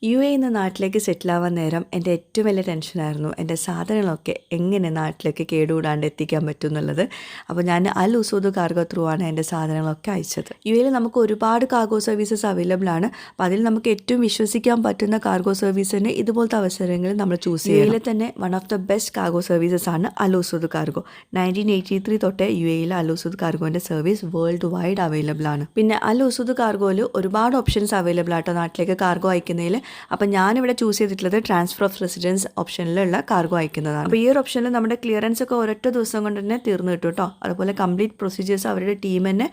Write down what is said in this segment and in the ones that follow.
U എയിൽ നിന്ന് നാട്ടിലേക്ക് സെറ്റിലാവാൻ നേരം എൻ്റെ ഏറ്റവും വലിയ ടെൻഷനായിരുന്നു എൻ്റെ സാധനങ്ങളൊക്കെ എങ്ങനെ നാട്ടിലേക്ക് കേടുകൂടാണ്ട് എത്തിക്കാൻ പറ്റും എന്നുള്ളത്. അപ്പോൾ ഞാൻ അൽ ഉസൂദ് കാർഗോ ത്രൂ ആണ് എൻ്റെ സാധനങ്ങളൊക്കെ അയച്ചത്. യു എയിൽ നമുക്ക് ഒരുപാട് കാർഗോ സർവീസസ് അവൈലബിൾ ആണ്. അപ്പോൾ അതിൽ നമുക്ക് ഏറ്റവും വിശ്വസിക്കാൻ പറ്റുന്ന കാർഗോ സർവീസിന് ഇതുപോലത്തെ അവസരങ്ങളിൽ നമ്മൾ ചൂസ് ചെയ്യും. യു എയിൽ തന്നെ one of the best cargo services ആണ് അൽ ഉസൂദ് കാർഗോ. 1983 തൊട്ടേ യു എയിൽ അൽ ഉസൂദ് കാർഗോൻ്റെ സർവീസ് വേൾഡ് വൈഡ് അവൈലബിൾ ആണ്. പിന്നെ അൽ ഉസൂദ് കാർഗോയിൽ ഒരുപാട് ഓപ്ഷൻസ് അവൈലബിൾ ആട്ടോ നാട്ടിലേക്ക് കാർഗോ അയക്കുന്നതിൽ. അപ്പം ഞാനിവിടെ ചൂസ് ചെയ്തിട്ടുള്ളത് ട്രാൻസ്ഫർ ഓഫ് റെസിഡൻസ് ഓപ്ഷനിലുള്ള കാർഗോ അയക്കുന്നതാണ്. അപ്പോൾ ഈ ഒരു ഓപ്ഷനിൽ നമ്മുടെ ക്ലിയറൻസ് ഒക്കെ ഒരൊറ്റ ദിവസം കൊണ്ട് തന്നെ തീർന്നു കിട്ടും കേട്ടോ. അതുപോലെ കംപ്ലീറ്റ് പ്രൊസീജിയേഴ്സ് അവരുടെ ടീം തന്നെ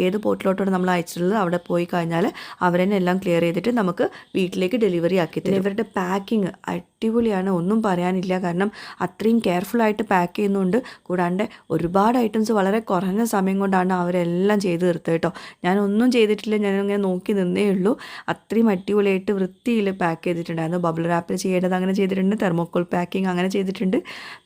ഏത് പോർട്ടിലോട്ടാണ് നമ്മൾ അയച്ചിട്ടുള്ളത് അവിടെ പോയി കഴിഞ്ഞാൽ അവർ തന്നെ എല്ലാം ക്ലിയർ ചെയ്തിട്ട് നമുക്ക് വീട്ടിലേക്ക് ഡെലിവറി ആക്കി തരും. ഇവരുടെ പാക്കിങ് അടിപൊളിയാണ്, ഒന്നും പറയാനില്ല. കാരണം അത്രയും കെയർഫുള്ളായിട്ട് പാക്ക് ചെയ്യുന്നുണ്ട്. കൂടാണ്ട് ഒരുപാട് ഐറ്റംസ് വളരെ കുറഞ്ഞ സമയം കൊണ്ടാണ് അവരെല്ലാം ചെയ്ത് തീർത്തത് കേട്ടോ. ഞാനൊന്നും ചെയ്തിട്ടില്ല, ഞാനിങ്ങനെ നോക്കി നിന്നേ ഉള്ളൂ. അത്രയും അടിപൊളിയായിട്ട് വൃത്തിയിൽ പാക്ക് ചെയ്തിട്ടുണ്ടായിരുന്നു. ബബിൾ റാപ്പിൽ ചെയ്യേണ്ടത് അങ്ങനെ ചെയ്തിട്ടുണ്ട്, തെർമോക്കോൾ പാക്കിങ് അങ്ങനെ ചെയ്തിട്ടുണ്ട്.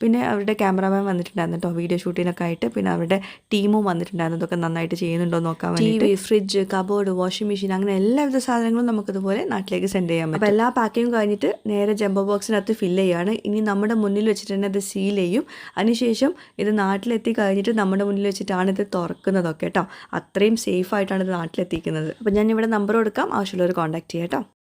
പിന്നെ അവരുടെ ക്യാമറാമാൻ വന്നിട്ടുണ്ടായിരുന്നു കേട്ടോ വീഡിയോ ഷൂട്ടിനൊക്കെ ആയിട്ട്. പിന്നെ അവരുടെ ടീമും വന്നിട്ടുണ്ടായിരുന്നു. ഇതൊക്കെ നന്നായിട്ട് ചെയ്യുന്നുണ്ടോ നോക്കാൻ വേണ്ടി. TV, fridge, cupboard, washing machine അങ്ങനെ എല്ലാവിധ സാധനങ്ങളും നമുക്കിതുപോലെ നാട്ടിലേക്ക് സെൻഡ് ചെയ്യാൻ പറ്റും. അപ്പോൾ എല്ലാ പാക്കിങ്ങും കഴിഞ്ഞിട്ട് നേരെ ജംബോ ബോക്സിനകത്ത് ഫില്ല് ചെയ്യുകയാണ്. ഇനി നമ്മുടെ മുന്നിൽ വെച്ചിട്ട് തന്നെ അത് സീൽ ചെയ്യും. അതിനുശേഷം ഇത് നാട്ടിലെത്തി കഴിഞ്ഞിട്ട് നമ്മുടെ മുന്നിൽ വെച്ചിട്ടാണ് ഇത് തുറക്കുന്നതൊക്കെ കേട്ടോ. അത്രയും സേഫ് ആയിട്ടാണ് ഇത് നാട്ടിലെത്തിക്കുന്നത്. അപ്പോൾ ഞാൻ ഇവിടെ നമ്പർ കൊടുക്കാം, ആവശ്യമുള്ളവർ കോൺടാക്ട് ചെയ്യാം കേട്ടോ.